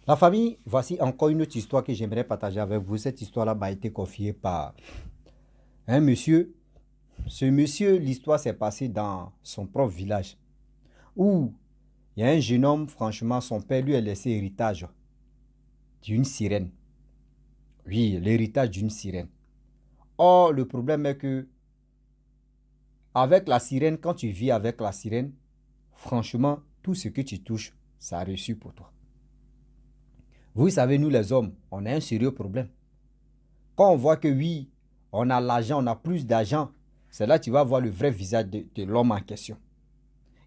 La famille, voici encore une autre histoire que j'aimerais partager avec vous. Cette histoire-là m'a été confiée par un monsieur. Ce monsieur, l'histoire s'est passée dans son propre village où il y a un jeune homme, franchement, son père lui a laissé héritage d'une sirène. Oui, l'héritage d'une sirène. Or, le problème est que avec la sirène, quand tu vis avec la sirène, franchement, tout ce que tu touches, ça a reçu pour toi. Vous savez, nous les hommes, on a un sérieux problème. Quand on voit que oui, on a l'argent, on a plus d'argent, c'est là que tu vas voir le vrai visage de l'homme en question.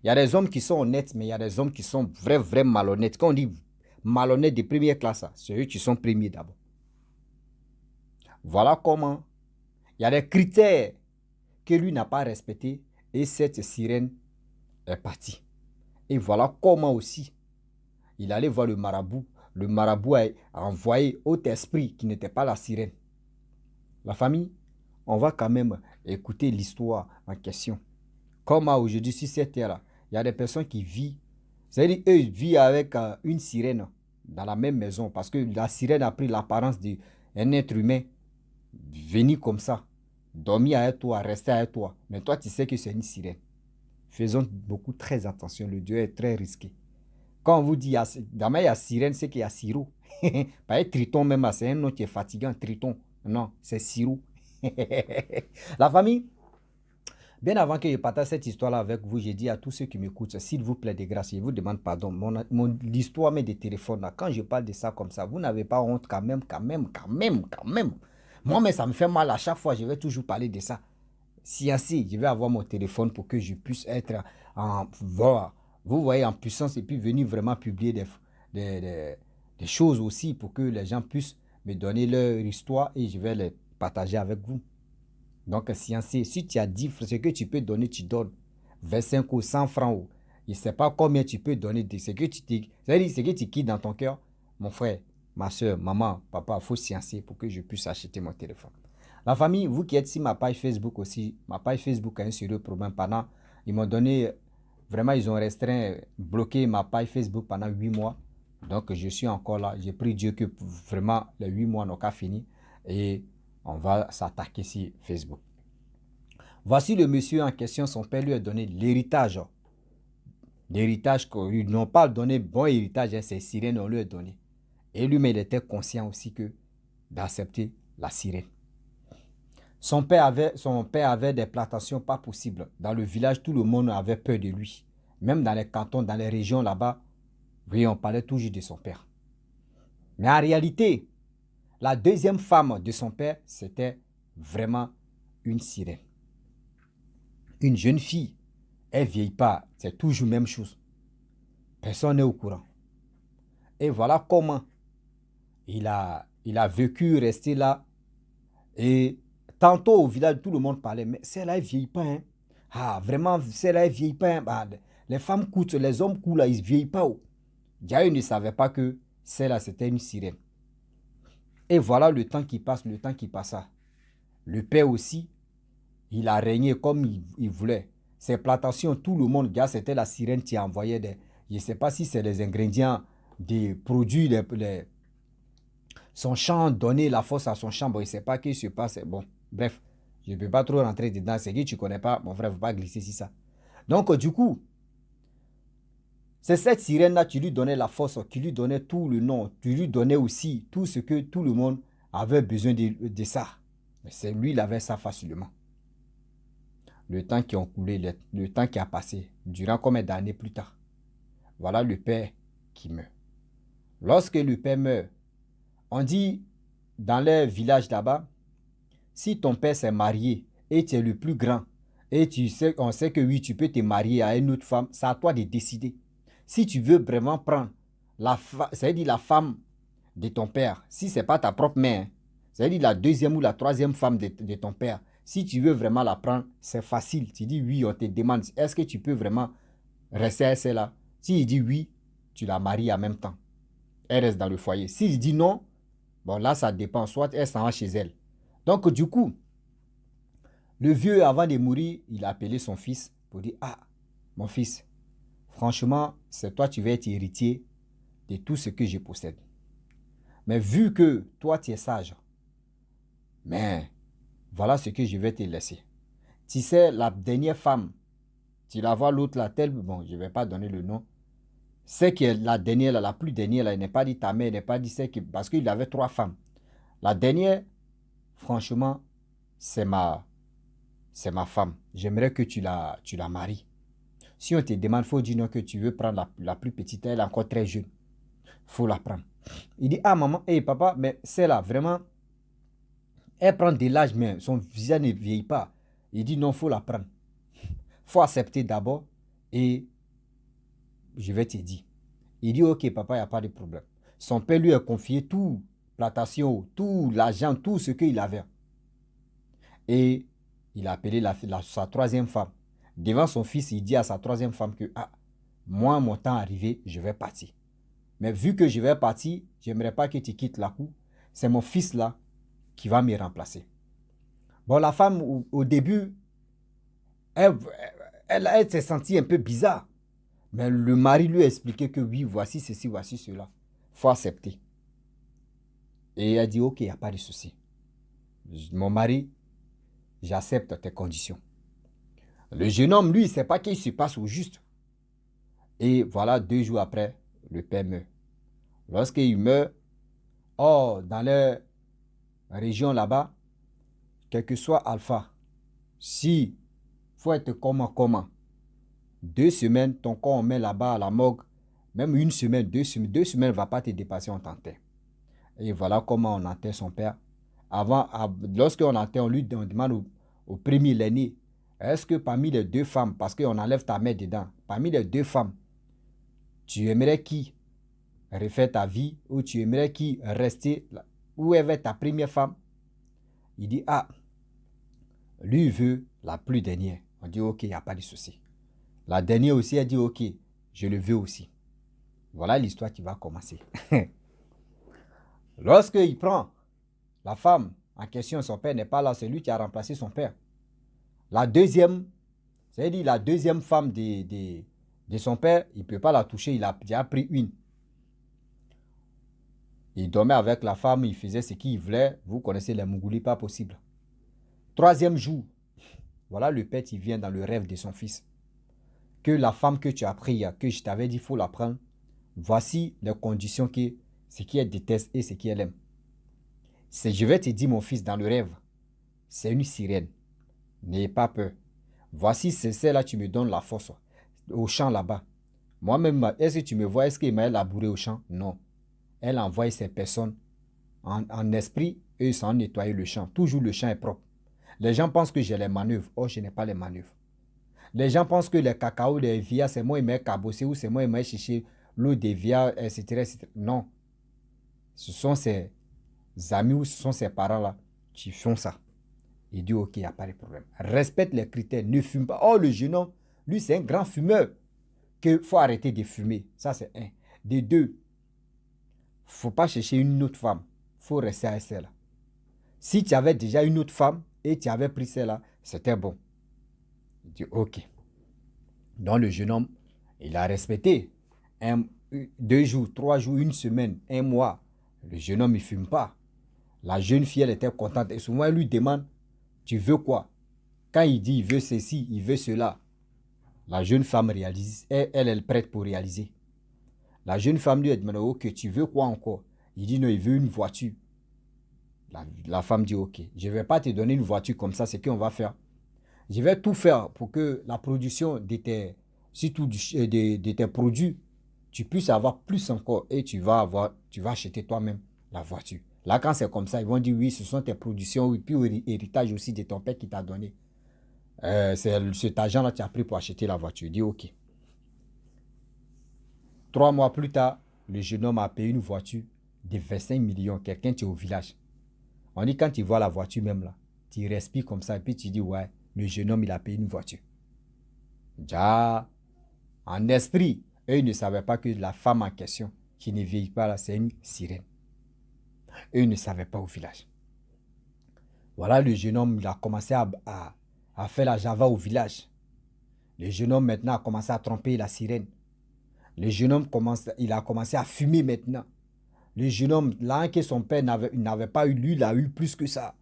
Il y a des hommes qui sont honnêtes, mais il y a des hommes qui sont vrais malhonnêtes. Quand on dit malhonnêtes de première classe, c'est eux qui sont premiers d'abord. Voilà comment il y a des critères que lui n'a pas respectés et cette sirène est partie. Et voilà comment aussi il allait voir le marabout. Le marabout a envoyé autre esprit qui n'était pas la sirène. La famille, on va quand même écouter l'histoire en question. Comme aujourd'hui, sur cette terre-là, il y a des personnes qui vivent, c'est-à-dire eux, ils vivent avec une sirène dans la même maison parce que la sirène a pris l'apparence d'un être humain venu comme ça, dormir avec toi, rester avec toi. Mais toi, tu sais que c'est une sirène. Faisons beaucoup très attention, le Dieu est très risqué. Quand on vous dit, dans il y a sirène, c'est qu'il y a sirop. Pas triton même, c'est un nom qui est fatigant, triton. Non, c'est sirop. La famille, bien avant que je partage cette histoire-là avec vous, j'ai dit à tous ceux qui m'écoutent, s'il vous plaît, de grâce, je vous demande pardon. L'histoire mais des téléphones, là, quand je parle de ça comme ça, vous n'avez pas honte quand même. Moi, mais ça me fait mal à chaque fois, je vais toujours parler de ça. Si ainsi, je vais avoir mon téléphone pour que je puisse être en, vous voyez, en puissance et puis venir vraiment publier des, des, des choses aussi pour que les gens puissent me donner leur histoire et je vais les partager avec vous. Donc, si tu as dit ce que tu peux donner, tu donnes 25 ou 100 francs. Ou, je ne sais pas combien tu peux donner de ce que ce que tu quittes dans ton cœur. Mon frère, ma soeur, maman, papa, il faut sciencer pour que je puisse acheter mon téléphone. La famille, vous qui êtes sur ma page Facebook aussi, ma page Facebook a un sérieux problème pendant, ils m'ont donné, vraiment, ils ont restreint, bloqué ma page Facebook pendant 8 mois. Donc, je suis encore là. J'ai pris Dieu que vraiment, les 8 mois n'ont qu'à finir. Et on va s'attaquer sur Facebook. Voici le monsieur en question, son père lui a donné l'héritage. L'héritage, ils n'ont pas donné bon héritage, c'est sirène, on lui a donné. Et lui, mais il était conscient aussi que d'accepter la sirène. Son père avait des plantations pas possibles. Dans le village, tout le monde avait peur de lui. Même dans les cantons, dans les régions là-bas, oui, on parlait toujours de son père. Mais en réalité, la deuxième femme de son père, c'était vraiment une sirène. Une jeune fille, elle ne vieillit pas, c'est toujours la même chose. Personne n'est au courant. Et voilà comment il a vécu, resté là. Et tantôt au village, tout le monde parlait, mais celle-là, elle ne vieillit pas. Hein. Ah, vraiment, celle-là, elle ne vieillit pas. Hein. Bah, les femmes coûtent, les hommes coûtent, là, ils ne vieillissent pas. Oh. Déjà, ne savait pas que celle-là, c'était une sirène. Et voilà le temps qui passe, le temps qui passa. Le père aussi, il a régné comme il voulait. Ses plantations, tout le monde, gars, c'était la sirène qui envoyait des... Je ne sais pas si c'est les ingrédients des produits, son champ, donner la force à son champ. Bon, il ne sait pas ce qui se passe. Bon, bref, je ne peux pas trop rentrer dedans. C'est que tu ne connais pas, mon frère, il ne faut pas glisser sur ça. Donc, du coup, c'est cette sirène-là qui lui donnait la force, qui lui donnait tout le nom, qui lui donnait aussi tout ce que tout le monde avait besoin de ça. Mais c'est lui, il avait ça facilement. Le temps qui a coulé, le temps qui a passé, durant combien d'années plus tard, voilà le père qui meurt. Lorsque le père meurt, on dit dans les villages là-bas, si ton père s'est marié et tu es le plus grand, et on sait que oui, tu peux te marier à une autre femme, c'est à toi de décider. Si tu veux vraiment prendre c'est-à-dire la femme de ton père, si ce n'est pas ta propre mère, c'est-à-dire la deuxième ou la troisième femme de ton père, si tu veux vraiment la prendre, c'est facile. Tu dis oui, on te demande, est-ce que tu peux vraiment rester à celle-là? S'il dit oui, tu la maries en même temps. Elle reste dans le foyer. S'il dit non, bon là, ça dépend. Soit elle s'en va chez elle. Donc, du coup, le vieux, avant de mourir, il a appelé son fils pour dire, ah, mon fils, franchement, c'est toi, tu vas être héritier de tout ce que je possède. Mais vu que toi, tu es sage, mais voilà ce que je vais te laisser. Tu sais, la dernière femme, tu la vois l'autre là, telle, bon, je ne vais pas donner le nom, c'est que la dernière, là, la plus dernière, là, il n'est pas dit ta mère, il n'est pas dit c'est que, parce qu'il avait 3 femmes. La dernière, franchement, c'est ma femme. J'aimerais que tu la maries. Si on te demande, il faut dire non que tu veux prendre la plus petite, elle est encore très jeune. Il faut la prendre. Il dit, ah maman, hey, papa, mais celle-là, vraiment, elle prend de l'âge, mais son visage ne vieillit pas. Il dit, non, il faut la prendre. Il faut accepter d'abord et je vais te dire. Il dit, ok, papa, il n'y a pas de problème. Son père lui a confié tout, plantation, tout l'argent, tout ce qu'il avait. Et il a appelé sa 3e femme. Devant son fils, il dit à sa 3e femme que, ah, moi, mon temps arrivé, je vais partir. Mais vu que je vais partir, je n'aimerais pas que tu quittes la cour. C'est mon fils là qui va me remplacer. Bon, la femme, au début, elle s'est sentie un peu bizarre. Mais le mari lui a expliqué que oui, voici ceci, voici cela. Il faut accepter. Et elle a dit, ok, il n'y a pas de souci. Mon mari, j'accepte tes conditions. Le jeune homme, lui, il ne sait pas qu'il se passe au juste. Et voilà, 2 jours après, le père meurt. Lorsqu'il meurt, oh, dans la région là-bas, quel que soit Alpha, si faut être comment, 2 semaines, ton corps on met là-bas à la morgue, même 1 semaine, 2 semaines, 2 semaines ne va pas te dépasser, on t'enterre. Et voilà comment on enterre son père. Lorsqu'on enterre, on demande au premier, l'aîné, est-ce que parmi les 2 femmes, parce qu'on enlève ta mère dedans, parmi les 2 femmes, tu aimerais qui refaire ta vie ou tu aimerais qui rester où est ta première femme? Il dit, ah, lui il veut la plus dernière. On dit, ok, il n'y a pas de souci. La dernière aussi, elle dit, ok, je le veux aussi. Voilà l'histoire qui va commencer. Lorsqu'il prend la femme en question, son père n'est pas là, c'est lui qui a remplacé son père. La deuxième, c'est-à-dire la deuxième femme de son père, il ne peut pas la toucher, il a déjà pris une. Il dormait avec la femme, il faisait ce qu'il voulait. Vous connaissez les Mougouli, pas possible. 3e jour, voilà le père qui vient dans le rêve de son fils. Que la femme que tu as pris, que je t'avais dit, il faut la prendre. Voici les conditions que ce qu'elle déteste et ce qu'elle aime. Je vais te dire, mon fils, dans le rêve, c'est une sirène. N'ayez pas peur. Voici, c'est celle-là, tu me donnes la force. Au champ là-bas. Moi-même, est-ce que tu me vois, est-ce qu'Emmaël a bourré au champ? Non. Elle envoie ces personnes en esprit et sans nettoyer le champ. Toujours le champ est propre. Les gens pensent que j'ai les manœuvres. Oh, je n'ai pas les manœuvres. Les gens pensent que les cacao des vias, c'est moi qui m'ai cabossé ou c'est moi qui m'ai cherché l'eau des vias, etc., etc. Non. Ce sont ses amis ou ce sont ses parents-là qui font ça. Il dit, ok, il n'y a pas de problème. Respecte les critères, ne fume pas. Oh, le jeune homme, lui, c'est un grand fumeur. Qu'il faut arrêter de fumer. Ça, c'est un. De 2, il ne faut pas chercher une autre femme. Il faut rester avec celle-là. Si tu avais déjà une autre femme et tu avais pris celle-là, c'était bon. Il dit, ok. Donc, le jeune homme, il a respecté. 2 jours, 3 jours, 1 semaine, 1 mois. Le jeune homme, il ne fume pas. La jeune fille, elle était contente. Et souvent, elle lui demande, tu veux quoi? Quand il dit, il veut ceci, il veut cela. La jeune femme réalise. Elle est prête pour réaliser. La jeune femme lui a demandé, ok, tu veux quoi encore? Il dit, non, il veut une voiture. La femme dit, ok, je ne vais pas te donner une voiture comme ça, c'est qu'on va faire. Je vais tout faire pour que la production de tes, surtout de tes produits, tu puisses avoir plus encore et tu vas acheter toi-même la voiture. Là, quand c'est comme ça, ils vont dire, oui, ce sont tes productions, et puis héritage aussi de ton père qui t'a donné. C'est cet argent-là que tu as pris pour acheter la voiture. Il dit, ok. 3 mois plus tard, le jeune homme a payé une voiture de 25 millions. Quelqu'un qui est au village. On dit quand tu vois la voiture même là, tu respires comme ça et puis tu dis ouais, le jeune homme il a payé une voiture. Déjà, en esprit, eux ils ne savaient pas que la femme en question, qui ne vieillit pas là, c'est une sirène. Eux ils ne savaient pas au village. Voilà le jeune homme, il a commencé à faire la java au village. Le jeune homme maintenant a commencé à tromper la sirène. Le jeune homme il a commencé à fumer maintenant. Le jeune homme, là que son père n'avait pas eu, lui, il a eu plus que ça.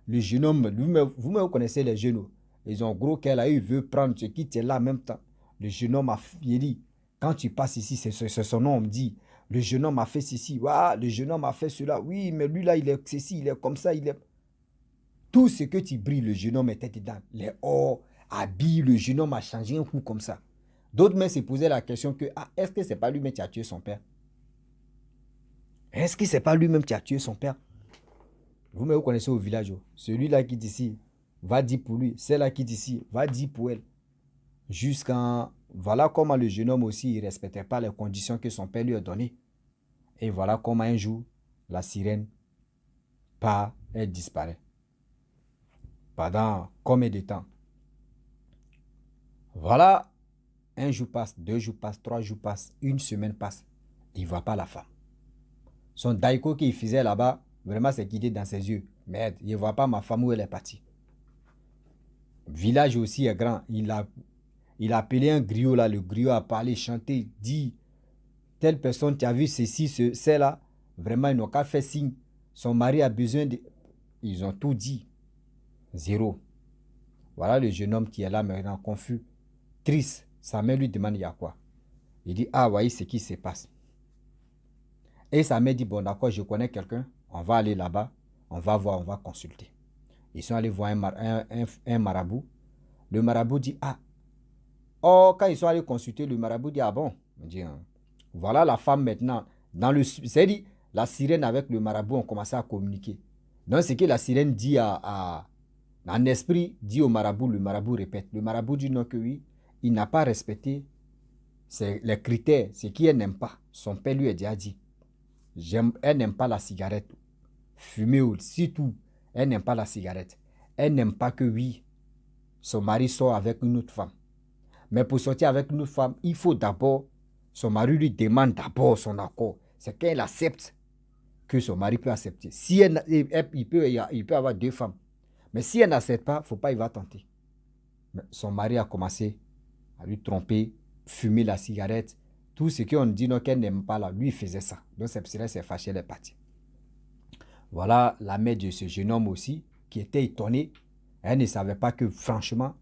Le jeune homme, vous-même connaissez les jeunes. Ils ont gros qu'elle a eu, il veut prendre ce qui est là en même temps. Le jeune homme a dit, quand tu passes ici, c'est son nom, on me dit, le jeune homme a fait ceci, le jeune homme a fait cela, oui, mais lui là, il est ceci, il est comme ça, il est... Tout ce que tu brilles, le jeune homme était dedans. Les or, habits, le jeune homme a changé un coup comme ça. D'autres même se posaient la question que, est-ce que c'est pas lui-même qui a tué son père? Est-ce que c'est pas lui-même qui a tué son père? Vous connaissez au village, celui-là qui dit ici, va dire pour lui, celle-là qui dit ici, va dire pour elle. Jusqu'à... Voilà comment le jeune homme aussi, il ne respectait pas les conditions que son père lui a données. Et voilà comment un jour, la sirène part, elle disparaît. Pendant combien de temps? Voilà, un jour passe, 2 jours passent, 3 jours passent, 1 semaine passe. Il ne voit pas la femme. Son daiko qu'il faisait là-bas, vraiment c'est guidé dans ses yeux. Merde, il ne voit pas ma femme où elle est partie. Le village aussi est grand. Il a appelé un griot là. Le griot a parlé, chanté, dit, telle personne, tu as vu ceci, celle-là. Vraiment, ils n'ont qu'à faire signe. Son mari a besoin de... Ils ont tout dit. Zéro. Voilà le jeune homme qui est là maintenant, confus, triste. Sa mère lui demande, il y a quoi? Il dit, voyez ce qui se passe. Et sa mère dit, bon d'accord, je connais quelqu'un. On va aller là-bas. On va voir, on va consulter. Ils sont allés voir un marabout. Le marabout dit, quand ils sont allés consulter, le marabout dit, bon. Il dit, voilà la femme maintenant. C'est-à-dire, la sirène avec le marabout ont commencé à communiquer. Donc, ce que la sirène dit en esprit, dit au marabout, le marabout répète. Le marabout dit non que oui, il n'a pas respecté les critères, ce qu'elle n'aime pas. Son père lui a déjà dit. Elle n'aime pas la cigarette. Fumer aussi tout. Elle n'aime pas la cigarette. Elle n'aime pas que oui, son mari sort avec une autre femme. Mais pour sortir avec une autre femme, il faut d'abord, son mari lui demande d'abord son accord. C'est qu'elle accepte que son mari peut accepter. Si il peut avoir 2 femmes. Mais si elle n'accepte pas, il ne faut pas, il va tenter. Mais son mari a commencé à lui tromper, fumer la cigarette. Tout ce qu'on dit qu'elle n'aime pas là, lui il faisait ça. Donc c'est pour cela qu'elle s'est fâchée, elle est partie. Voilà la mère de ce jeune homme aussi, qui était étonnée. Elle ne savait pas que franchement,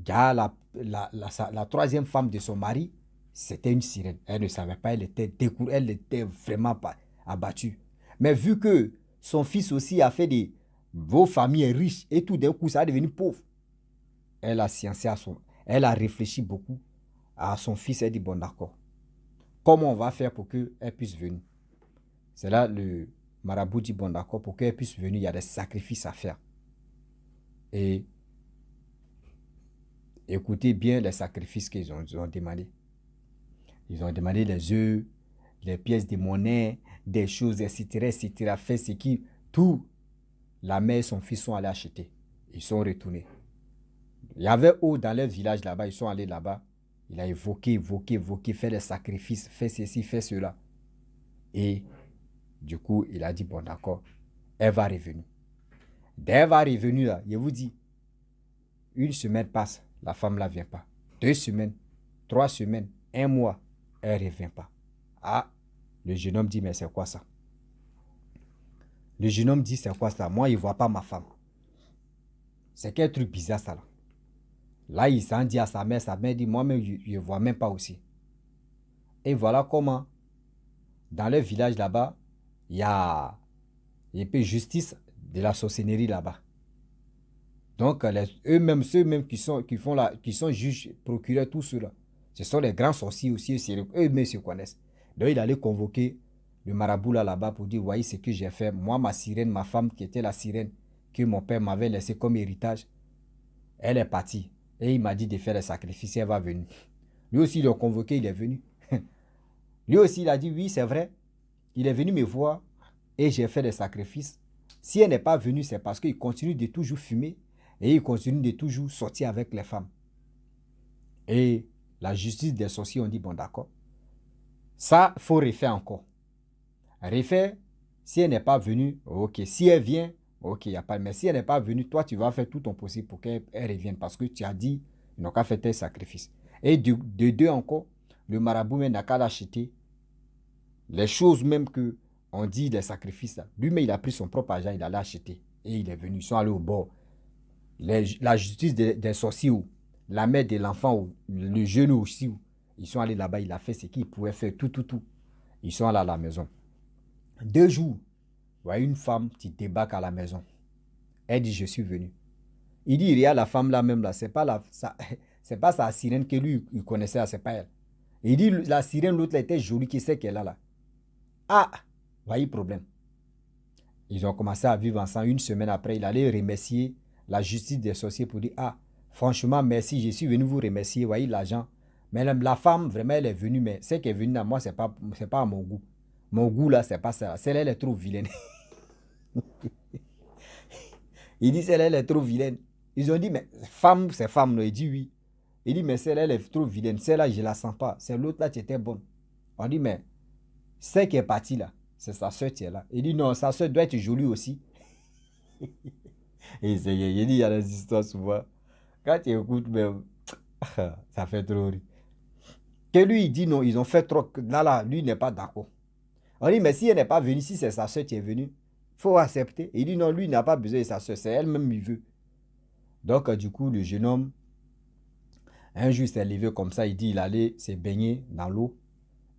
la 3e femme de son mari, c'était une sirène. Elle ne savait pas, elle était vraiment pas abattue. Mais vu que son fils aussi a fait vos familles riches et tout d'un coup, ça a devenu pauvre. Elle a réfléchi beaucoup à son fils. Elle dit, bon d'accord, comment on va faire pour qu'elle puisse venir? C'est là le marabout dit, bon d'accord, pour qu'elle puisse venir, il y a des sacrifices à faire. Et écoutez bien les sacrifices qu'ils ont demandé. Ils ont demandé les œufs, les pièces de monnaie, des choses, etc., etc. Fait ce qui, tout, la mère et son fils sont allés acheter. Ils sont retournés. Il y avait dans leur village là-bas, ils sont allés là-bas. Il a évoqué, fait les sacrifices, fait ceci, fait cela. Et du coup, il a dit, bon d'accord, elle va revenir. Dès qu'elle va revenir, là, je vous dis, 1 semaine passe, la femme ne vient pas. 2 semaines, 3 semaines, 1 mois, elle ne revient pas. Le jeune homme dit, mais c'est quoi ça? Le jeune homme dit, c'est quoi ça? Moi, il ne voit pas ma femme. C'est quel truc bizarre ça là? Là, il s'en dit à sa mère dit, moi-même, je ne vois même pas aussi. Et voilà comment, dans le village là-bas, il y a un peu justice de la sorcellerie là-bas. Donc, eux-mêmes, ceux-mêmes qui sont juges, procureurs, tout cela, ce sont les grands sorciers aussi, eux-mêmes se connaissent. Donc, il allait convoquer le marabout là-bas pour dire, voyez ce que j'ai fait. Moi, ma sirène, ma femme qui était la sirène, que mon père m'avait laissé comme héritage, elle est partie. Et il m'a dit de faire le sacrifice, elle va venir. Lui aussi, il l'a convoqué, il est venu. Lui aussi, il a dit, oui, c'est vrai. Il est venu me voir et j'ai fait des sacrifices. Si elle n'est pas venue, c'est parce qu'il continue de toujours fumer et il continue de toujours sortir avec les femmes. Et la justice des sorciers ont dit, bon d'accord, ça, il faut refaire encore. Refaire, si elle n'est pas venue, ok. Si elle vient, ok, il n'y a pas. Mais si elle n'est pas venue, toi, tu vas faire tout ton possible pour qu'elle revienne parce que tu as dit, ils n'ont qu'à faire tes sacrifices. Et de 2 encore, le marabout même n'a qu'à l'acheter. Les choses même que on dit, les sacrifices, lui-même, il a pris son propre argent, il allait acheter. Et il est venu, ils sont allés au bord. La justice des sorciers, la mère de l'enfant, le jeune aussi, ils sont allés là-bas, il a fait ce qu'il pouvait faire, tout. Ils sont allés à la maison. 2 jours, voyez une femme qui débarque à la maison. Elle dit, je suis venu. Il dit, il y a la femme là même là, c'est pas sa sirène que lui, il connaissait, c'est pas elle. Il dit, la sirène, l'autre, elle était jolie, qui c'est qu'elle a là. Ah, voyez problème. Ils ont commencé à vivre ensemble. Une semaine après, il allait remercier la justice des sorciers pour dire, ah, franchement, merci, je suis venu vous remercier, voyez l'argent. Mais la femme, vraiment, elle est venue, mais celle qui est venue à moi, c'est pas à mon goût. Mon goût, là, c'est pas ça. Celle-là, elle est trop vilaine. Il dit, celle-là, elle est trop vilaine. Ils ont dit, mais femme, c'est femme, non? Il dit oui. Il dit, mais celle-là, elle est trop vilaine. Celle-là, je ne la sens pas. C'est l'autre là qui était bonne. On dit, mais celle qui est partie là, c'est sa soeur qui est là. Il dit, non, sa soeur doit être jolie aussi. Et il dit, il y a des histoires souvent. Quand tu écoutes, même, ça fait trop rire. Que lui, il dit, non, ils ont fait trop. Là, lui, il n'est pas d'accord. On dit, mais si elle n'est pas venue, si c'est sa soeur qui est venue, il faut accepter. Il dit, non, lui, il n'a pas besoin de sa soeur. C'est elle-même qui veut. Donc, du coup, le jeune homme, un jour, il s'est levé comme ça. Il dit, il allait se baigner dans l'eau.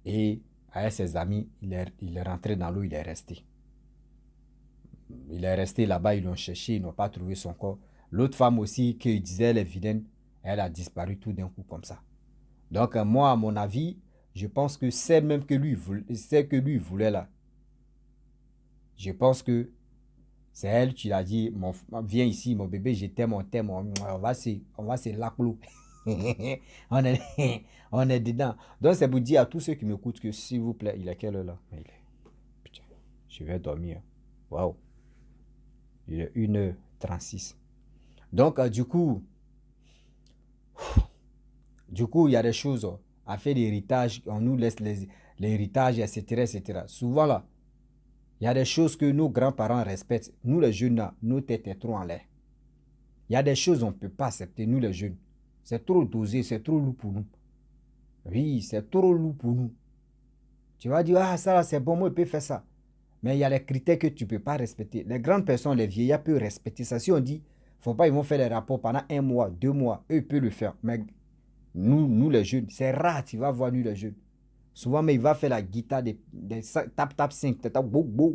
Et avec ses amis, il est rentré dans l'eau, il est resté. Il est resté là-bas, ils l'ont cherché, ils n'ont pas trouvé son corps. L'autre femme aussi, qui disait elle est vilaine, elle a disparu tout d'un coup comme ça. Donc, moi, à mon avis, je pense que c'est même que lui, c'est que lui voulait là. Je pense que c'est elle qui l'a dit, viens ici, mon bébé, je t'aime, on va se laclo. on, est, on est dedans. Donc, c'est pour dire à tous ceux qui m'écoutent que, s'il vous plaît, il est quelle heure là? Putain, je vais dormir. Waouh. Il est 1h36. Donc, du coup, il y a des choses à faire l'héritage, on nous laisse l'héritage, etc., etc. Souvent là, il y a des choses que nos grands-parents respectent. Nous les jeunes là, nos têtes sont trop en l'air. Il y a des choses qu'on ne peut pas accepter, nous les jeunes. C'est trop dosé, c'est trop lourd pour nous. Oui, c'est trop lourd pour nous. Tu vas dire, ah ça c'est bon, moi je peux faire ça. Mais il y a les critères que tu ne peux pas respecter. Les grandes personnes, les vieillards peuvent respecter ça. Si on dit, faut pas, ils vont faire les rapports pendant 1 mois, 2 mois, eux ils peuvent le faire. Mais nous les jeunes, c'est rare, tu vas voir nous les jeunes. Souvent, mais il va faire la guitare des tap 5, tap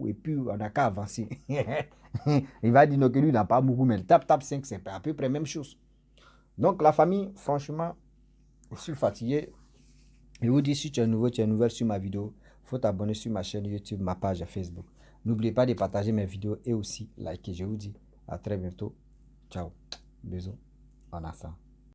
et puis on n'a qu'à avancer. Il va dire non, que lui n'a pas beaucoup, mais le tap 5, c'est à peu près la même chose. Donc la famille, franchement, je suis fatigué. Je vous dis, si tu es nouveau, tu es nouvelle sur ma vidéo, il faut t'abonner sur ma chaîne YouTube, ma page Facebook. N'oubliez pas de partager mes vidéos et aussi liker. Je vous dis à très bientôt. Ciao. Bisous. En ensemble.